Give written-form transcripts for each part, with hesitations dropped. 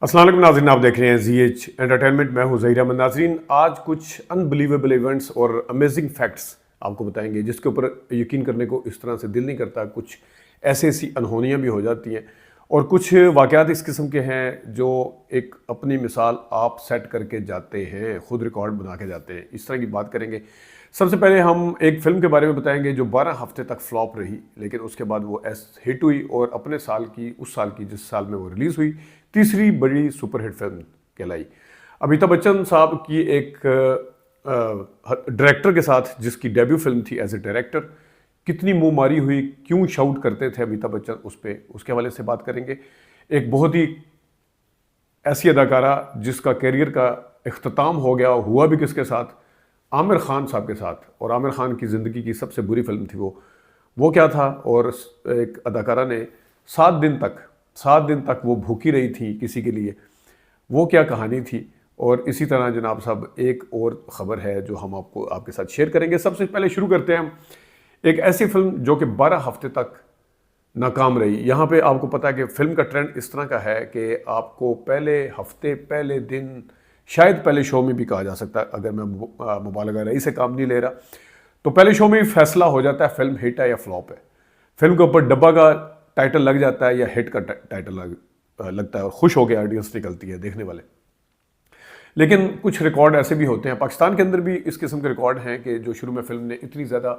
अस्सलाम वालेकुम नाज़रीन, आप देख रहे हैं ZH एंटरटेनमेंट। मैं हूं ज़हीर अहमद। नाज़रीन, आज कुछ अनबिलीवेबल इवेंट्स और अमेजिंग फैक्ट्स आपको बताएंगे जिसके ऊपर यकीन करने को इस तरह से दिल नहीं करता। कुछ ऐसी ऐसी अनहोनियां भी हो जाती हैं और कुछ वाक़यात इस किस्म के हैं जो एक अपनी मिसाल आप सेट करके जाते हैं, खुद रिकॉर्ड बना के जाते हैं। इस तरह की बात करेंगे। सबसे पहले हम एक फ़िल्म के बारे में बताएंगे जो 12 हफ्ते तक फ्लॉप रही, लेकिन उसके बाद वो हिट हुई और अपने साल की, उस साल की जिस साल में वो रिलीज़ हुई, तीसरी बड़ी सुपरहिट फिल्म कहलाई। अमिताभ बच्चन साहब की एक डायरेक्टर के साथ जिसकी डेब्यू फिल्म थी एज ए डायरेक्टर, कितनी मुंह मारी हुई, क्यों शाउट करते थे अमिताभ बच्चन उस पर, उसके हवाले से बात करेंगे। एक बहुत ही ऐसी अदाकारा जिसका कैरियर का इख्तिताम हो गया, हुआ भी किसके साथ, आमिर खान साहब के साथ। और आमिर खान की ज़िंदगी की सबसे बुरी फिल्म थी वो क्या था। और एक अदाकारा ने 7 दिन तक वो भूखी रही थी किसी के लिए, वो क्या कहानी थी। और इसी तरह जनाब साहब एक और ख़बर है जो हम आपको आपके साथ शेयर करेंगे। सबसे पहले शुरू करते हैं हम एक ऐसी फिल्म जो कि 12 हफ्ते तक नाकाम रही। यहाँ पे आपको पता है कि फ़िल्म का ट्रेंड इस तरह का है कि आपको पहले हफ्ते, पहले दिन, शायद पहले शो में भी कहा जा सकता है, अगर मैं मुबालगा रही से काम नहीं ले रहा, तो पहले शो में ही फैसला हो जाता है फिल्म हिट है या फ्लॉप है। फिल्म के ऊपर डब्बा का टाइटल लग जाता है या हिट का टाइटल लगता है और खुश हो गया ऑडियंस निकलती है देखने वाले। लेकिन कुछ रिकॉर्ड ऐसे भी होते हैं, पाकिस्तान के अंदर भी इस किस्म के रिकॉर्ड हैं कि जो शुरू में फिल्म ने इतनी ज़्यादा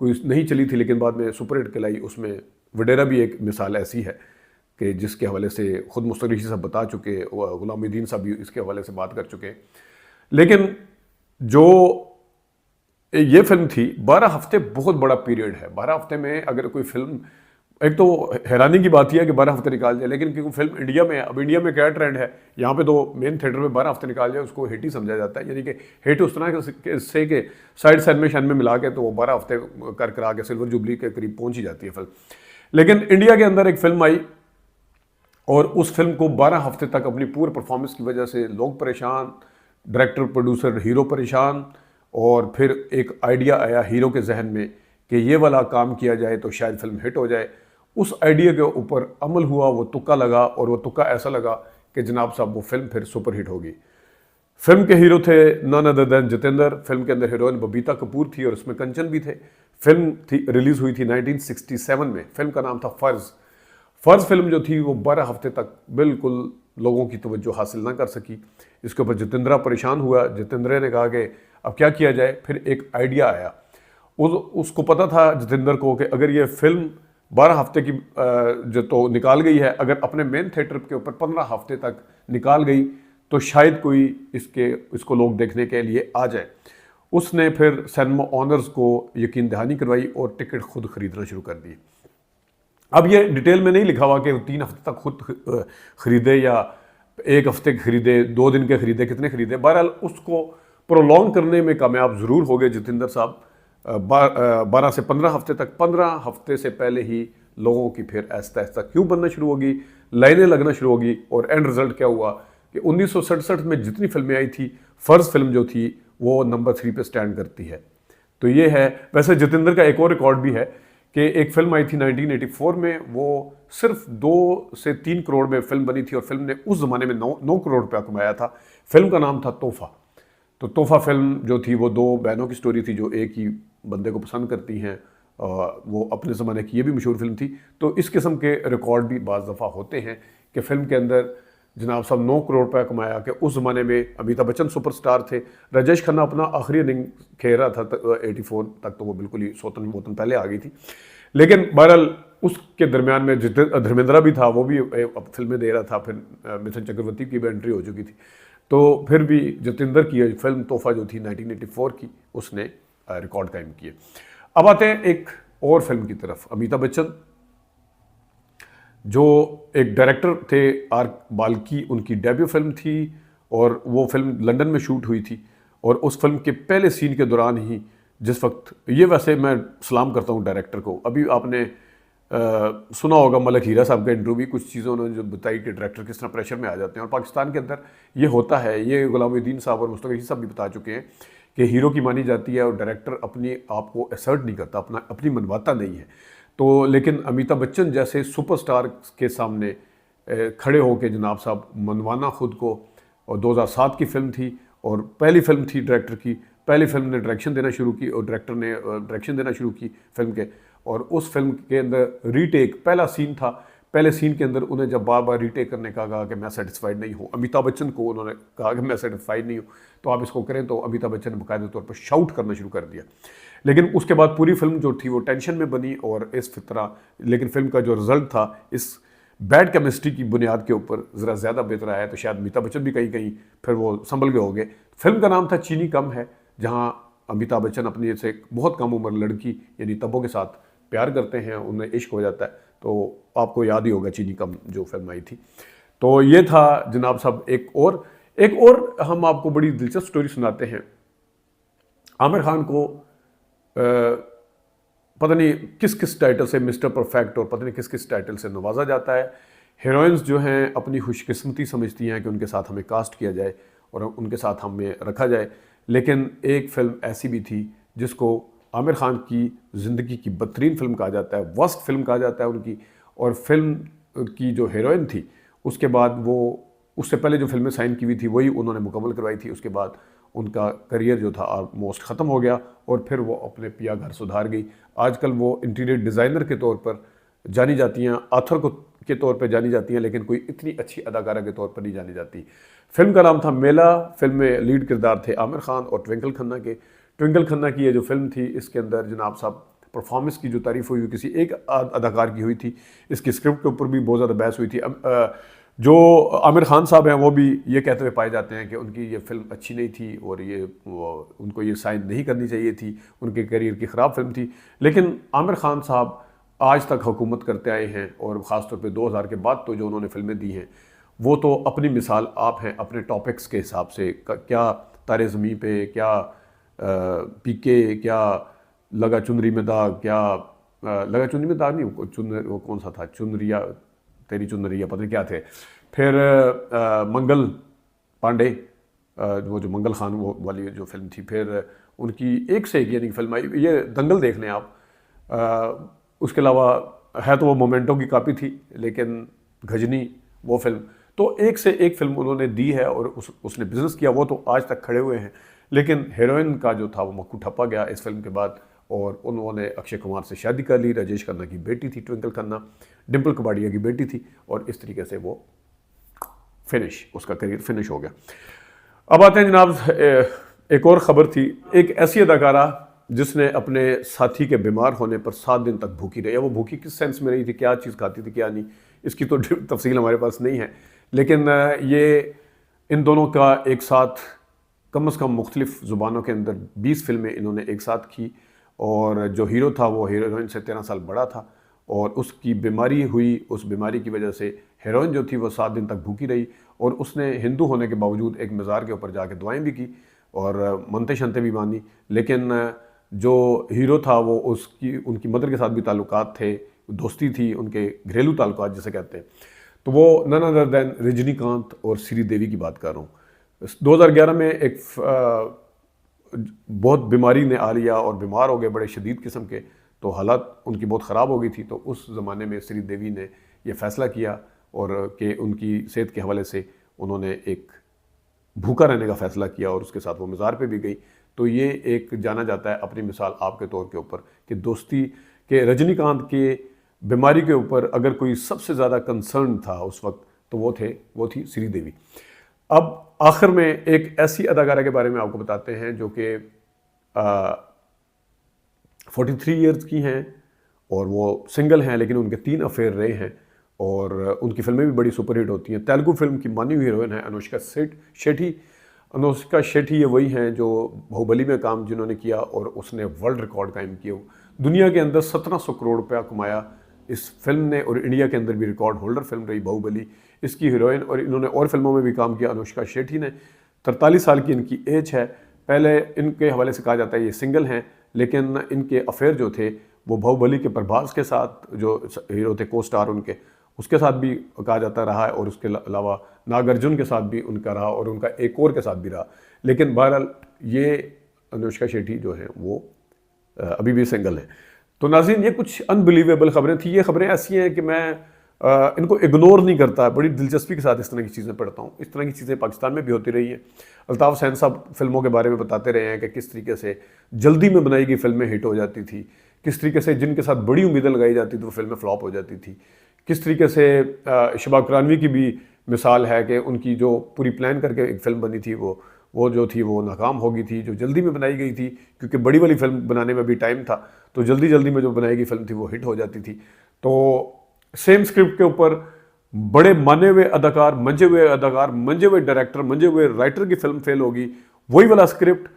कोई नहीं चली थी लेकिन बाद में सुपरहिट कहलाई। उसमें वडेरा भी एक मिसाल ऐसी है कि जिसके हवाले से खुद मुस्तक ऋषि साहब बता चुके, गुलामुद्दीन साहब भी इसके हवाले से बात कर चुके। लेकिन जो ये फिल्म थी, 12 हफ्ते बहुत बड़ा पीरियड है। 12 हफ्ते में अगर कोई फिल्म, एक तो हैरानी की बात यह है कि 12 हफ्ते निकाल जाए, लेकिन क्योंकि फिल्म इंडिया में है, अब इंडिया में क्या ट्रेंड है, यहाँ पे तो मेन थिएटर में 12 हफ्ते निकाल जाए उसको हिट ही समझा जाता है। यानी कि हिट उस तरह से कि साइड शन में मिला के तो वो 12 हफ्ते कर करा के सिल्वर जुबली के करीब पहुंच ही जाती है फिल्म। लेकिन इंडिया के अंदर एक फिल्म आई और उस फिल्म को 12 हफ्ते तक अपनी पूरी परफॉर्मेंस की वजह से लोग परेशान, डायरेक्टर, प्रोड्यूसर, हीरो परेशान। और फिर एक आइडिया आया हीरो के जहन में कि ये वाला काम किया जाए तो शायद फिल्म हिट हो जाए। उस आइडिया के ऊपर अमल हुआ, वो तुक्का लगा और वो तुक्का ऐसा लगा कि जनाब साहब वो फिल्म फिर सुपर हिट होगी। फिल्म के हीरो थे none other than Jeetendra. Film के अंदर हीरोइन बबीता कपूर थी और उसमें कंचन भी थे। फिल्म थी, रिलीज हुई थी 1967 में। फिल्म का नाम था फर्ज। फर्ज फिल्म जो थी वो 12 हफ्ते तक बिल्कुल लोगों की तवज्जो हासिल ना कर सकी। इसके ऊपर जितेंद्र परेशान हुआ। जितेंद्र ने कहा कि अब क्या किया जाए। फिर एक आइडिया आया। उसको पता था जितेंद्र को कि अगर ये फिल्म 12 हफ्ते की जो तो निकाल गई है, अगर अपने मेन थिएटर के ऊपर 15 हफ्ते तक निकाल गई तो शायद कोई इसको लोग देखने के लिए आ जाए। उसने फिर सिनेमा ऑनर्स को यकीन दहानी करवाई और टिकट खुद खरीदना शुरू कर दी। अब ये डिटेल में नहीं लिखा हुआ कि 3 हफ्ते तक खुद खरीदे या 1 हफ्ते के खरीदे, 2 दिन के खरीदे, कितने खरीदे। बहरहाल उसको प्रोलॉन्ग करने में कामयाब ज़रूर हो गए जितेंद्र साहब। 12 से 15 हफ्ते तक, 15 हफ्ते से पहले ही लोगों की फिर ऐसा ऐसा क्यों बनना शुरू होगी, लाइनें लगना शुरू होगी। और एंड रिजल्ट क्या हुआ कि 1967 में जितनी फिल्में आई थी, फर्ज फिल्म जो थी वो नंबर 3 पे स्टैंड करती है। तो ये है। वैसे जितेंद्र का एक और रिकॉर्ड भी है कि एक फिल्म आई थी 1984 में, वो सिर्फ 2 से 3 करोड़ में फिल्म बनी थी और फिल्म ने उस ज़माने में 9 करोड़ रुपया कमाया था। फिल्म का नाम था तोहफा। तो तोहफा फिल्म जो थी वो 2 बहनों की स्टोरी थी जो एक ही बंदे को पसंद करती हैं। वो अपने ज़माने की ये भी मशहूर फिल्म थी। तो इस किस्म के रिकॉर्ड भी बाज़ दफ़ा होते हैं कि फ़िल्म के अंदर जनाब साहब 9 करोड़ रुपया कमाया। कि उस ज़माने में अमिताभ बच्चन सुपरस्टार थे, राजेश खन्ना अपना आखिरी इनिंग खेल रहा था 84 तक, तो वो बिल्कुल ही सोतन मोतन पहले आ गई थी। लेकिन बहरहाल उसके दरमियान में धर्मेंद्रा भी था, वो भी फिल्में दे रहा था। फिर मिथुन चक्रवर्ती की भी एंट्री हो चुकी थी। तो फिर भी जितेंद्र की फिल्म तोहफा जो थी 1984 की, उसने रिकॉर्ड कायम किए। अब आते हैं एक और फिल्म की तरफ। अमिताभ बच्चन जो एक डायरेक्टर थे, आर बाल्की, उनकी डेब्यू फिल्म थी और वो फिल्म लंदन में शूट हुई थी। और उस फिल्म के पहले सीन के दौरान ही, जिस वक्त ये, वैसे मैं सलाम करता हूँ डायरेक्टर को, अभी आपने सुना होगा मलक हीरा साहब का इंटरव्यू, कुछ चीज़ें उन्होंने जो बताई कि डायरेक्टर किस तरह प्रेशर में आ जाते हैं। और पाकिस्तान के अंदर ये होता है। ये गुलामुद्दीन साहब और मुस्तक ऋषि साहब भी बता चुके हैं कि हीरो की मानी जाती है और डायरेक्टर अपनी आप को असर्ट नहीं करता, अपनी मनवाता नहीं है। तो लेकिन अमिताभ बच्चन जैसे सुपरस्टार के सामने खड़े होकर जनाब साहब मनवाना ख़ुद को। और 2007 की फ़िल्म थी और पहली फ़िल्म थी डायरेक्टर की, पहली फ़िल्म ने डायरेक्शन देना शुरू की और डायरेक्टर ने डायरेक्शन देना शुरू की फ़िल्म के। और उस फिल्म के अंदर रीटेक पहला सीन था, पहले सीन के अंदर उन्हें जब बार बार रीटेक करने का कहा कि मैं सेटिस्फाइड नहीं हूँ, अमिताभ बच्चन को उन्होंने कहा कि मैं सेटिस्फाइड नहीं हूँ तो आप इसको करें, तो अमिताभ बच्चन ने बाकायदे तौर पर शाउट करना शुरू कर दिया। लेकिन उसके बाद पूरी फिल्म जो थी वो टेंशन में बनी और इस तरह, लेकिन फिल्म का जो रिजल्ट था इस बैड केमिस्ट्री की बुनियाद के ऊपर ज़रा ज़्यादा बेहतर आया, तो शायद अमिताभ बच्चन भी कहीं कहीं फिर वो संभल गए होंगे। फिल्म का नाम था चीनी कम है, जहाँ अमिताभ बच्चन अपनी से एक बहुत कम उम्र लड़की यानी तब्बो के साथ प्यार करते हैं, उन्हें इश्क हो जाता है। तो आपको याद ही होगा चीनी कम जो फिल्म आई थी। तो ये था जनाब साहब। एक और हम आपको बड़ी दिलचस्प स्टोरी सुनाते हैं। आमिर खान को पता नहीं किस किस टाइटल से मिस्टर परफेक्ट और पता नहीं किस किस टाइटल से नवाजा जाता है। हीरोइंस जो हैं अपनी खुशकिस्मती समझती हैं कि उनके साथ हमें कास्ट किया जाए और उनके साथ हमें रखा जाए। लेकिन एक फ़िल्म ऐसी भी थी जिसको आमिर खान की ज़िंदगी की बदतरीन फ़िल्म कहा जाता है, वर्स्ट फिल्म कहा जाता है उनकी। और फिल्म की जो हीरोइन थी उसके बाद वो उससे पहले जो फिल्में साइन की हुई थी वही उन्होंने मुकम्मल करवाई थी। उसके बाद उनका करियर जो था ऑलमोस्ट ख़त्म हो गया और फिर वो अपने पिया घर सुधार गई। आजकल वो इंटीरियर डिज़ाइनर के तौर पर जानी जाती हैं, आथर को के तौर पर जानी जाती हैं, लेकिन कोई इतनी अच्छी अदाकारा के तौर पर नहीं जानी जाती। फिल्म का नाम था मेला। फिल्म में लीड किरदार थे आमिर खान और ट्विंकल खन्ना के। ट्विंकल खन्ना की ये जो फिल्म थी इसके अंदर जनाब साहब परफॉर्मेंस की जो तारीफ़ हुई किसी एक अदाकार की हुई थी। इसकी स्क्रिप्ट के ऊपर भी बहुत ज़्यादा बहस हुई थी। जो आमिर खान साहब हैं वो भी ये कहते हुए पाए जाते हैं कि उनकी ये फ़िल्म अच्छी नहीं थी और उनको ये साइन नहीं करनी चाहिए थी, उनके करियर की ख़राब फिल्म थी। लेकिन आमिर खान साहब आज तक हुकूमत करते आए हैं और ख़ास तौर पे 2000 के बाद तो जो उन्होंने फ़िल्में दी हैं वो तो अपनी मिसाल आप हैं अपने टॉपिक्स के हिसाब से। क्या तारे ज़मीं पे, क्या पीके, क्या लगा चुनरी में दाग, क्या लगा चुनरी में दाग नहीं, वो कौन सा था, चुनरिया तेरी चुनरिया, पता नहीं क्या थे। फिर मंगल पांडे, वो जो मंगल खान वो वाली जो फिल्म थी। फिर उनकी एक से एक यानी फिल्म आई, ये दंगल देख लें आप। उसके अलावा है तो वो मोमेंटो की कॉपी थी, लेकिन गजनी वो फिल्म, तो एक से एक फिल्म उन्होंने दी है और उसने बिज़नेस किया, वो तो आज तक खड़े हुए हैं। लेकिन हीरोइन का जो था वो मक्खू ठप्पा गया इस फिल्म के बाद और उन्होंने अक्षय कुमार से शादी कर ली। राजेश खन्ना की बेटी थी ट्विंकल खन्ना, डिम्पल कपाड़िया की बेटी थी और इस तरीके से वो उसका करियर फिनिश हो गया। अब आते हैं जनाब, एक और ख़बर थी। एक ऐसी अदाकारा जिसने अपने साथी के बीमार होने पर 7 दिन तक भूखी रही। वो भूखी किस सेंस में रही थी, क्या चीज़ खाती थी क्या नहीं, इसकी तो तफसील हमारे पास नहीं है। लेकिन ये इन दोनों का एक साथ कम से कम मुख्तलिफ ज़ुबानों के अंदर 20 फिल्में इन्होंने एक साथ की। और जो हीरो था वो हीरोइन से 13 साल बड़ा था और उसकी बीमारी हुई, उस बीमारी की वजह से हीरोइन जो थी वो 7 दिन तक भूखी रही और उसने हिंदू होने के बावजूद एक मज़ार के ऊपर जाके दुआएं भी की और मनते शनते भी मानी। लेकिन जो हीरो था वो उनकी मदर के साथ भी ताल्लुकात थे, दोस्ती थी, उनके घरेलू ताल्लुकात जिसे कहते हैं। तो वो नन अदर दैन रजनीकांत और श्रीदेवी की बात कर रहा हूँ। 2011 में एक बहुत बीमारी ने आ लिया और बीमार हो गए बड़े शदीद किस्म के, तो हालात उनकी बहुत ख़राब हो गई थी। तो उस ज़माने में श्रीदेवी ने यह फ़ैसला किया और कि उनकी सेहत के हवाले से उन्होंने एक भूखा रहने का फ़ैसला किया और उसके साथ वो मज़ार पे भी गई। तो ये एक जाना जाता है अपनी मिसाल आपके तौर के ऊपर कि दोस्ती के रजनीकांत के बीमारी के ऊपर अगर कोई सबसे ज़्यादा कंसर्न था उस वक्त तो वो थी श्रीदेवी। अब आखिर में एक ऐसी अदाकारा के बारे में आपको बताते हैं जो कि 43 ईयर्स की हैं और वो सिंगल हैं, लेकिन उनके 3 अफेयर रहे हैं और उनकी फिल्में भी बड़ी सुपरहिट होती हैं। तेलुगु फिल्म की मानी हुई हीरोइन है अनुष्का शेट्टी। अनुष्का शेट्टी ये वही हैं जो बाहुबली में काम जिन्होंने किया और उसने वर्ल्ड रिकॉर्ड कायम किया। दुनिया के अंदर 1700 करोड़ रुपया कमाया इस फिल्म ने और इंडिया के अंदर भी रिकॉर्ड होल्डर फिल्म रही बाहुबली इसकी हीरोइन। और इन्होंने और फिल्मों में भी काम किया। अनुष्का शेट्टी ने 43 साल की इनकी एज है। पहले इनके हवाले से कहा जाता है ये सिंगल हैं, लेकिन इनके अफेयर जो थे वो बाहुबली के प्रभास के साथ जो हीरो थे को स्टार उनके, उसके साथ भी कहा जाता रहा है और उसके अलावा नागार्जुन के साथ भी उनका रहा और उनका एक और के साथ भी रहा। लेकिन बहरहाल ये अनुष्का शेट्टी जो है वो अभी भी सिंगल है। तो नाज़रीन ये कुछ अनबिलीवेबल ख़बरें थी। ये ख़बरें ऐसी हैं कि मैं इनको इग्नोर नहीं करता, बड़ी दिलचस्पी के साथ इस तरह की चीज़ें पढ़ता हूँ। इस तरह की चीज़ें पाकिस्तान में भी होती रही हैं। अल्ताफ़ हुसैन साहब फिल्मों के बारे में बताते रहे हैं कि किस तरीके से जल्दी में बनाई गई फिल्में हिट हो जाती थी, किस तरीके से जिनके साथ बड़ी उम्मीदें लगाई जाती थी वो फिल्में फ्लॉप हो जाती थी, किस तरीके से शबाब करानवी की भी मिसाल है कि उनकी जो पूरी प्लान करके एक फ़िल्म बनी थी वो जो थी वो नाकाम हो गई थी, जो जल्दी में बनाई गई थी, क्योंकि बड़ी वाली फिल्म बनाने में भी टाइम था, तो जल्दी जल्दी में जो बनाई गई फिल्म थी वो हिट हो जाती थी। तो सेम स्क्रिप्ट के ऊपर बड़े माने हुए अदाकार, मंजे हुए अदाकार, मंजे हुए डायरेक्टर, मंजे हुए राइटर की फिल्म फेल होगी। वही वाला स्क्रिप्ट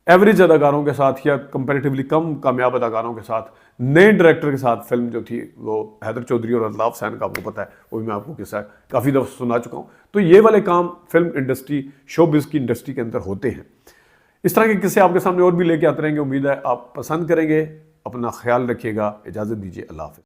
एवरेज अदाकारों के साथ या कंपैरेटिवली कम कामयाब अदाकारों के साथ नए डायरेक्टर के साथ फिल्म जो थी वो हैदर चौधरी और अल्ताफ हुसैन का आपको पता है, वो भी मैं आपको किस्सा काफ़ी दफ़ा सुना चुका हूँ। तो ये वाले काम फिल्म इंडस्ट्री, शोबिज़ की इंडस्ट्री के अंदर होते हैं। इस तरह के किस्से आपके सामने और भी लेके आते रहेंगे। उम्मीद है आप पसंद करेंगे। अपना ख्याल रखिएगा। इजाज़त दीजिए। अल्लाह हाफ़िज़।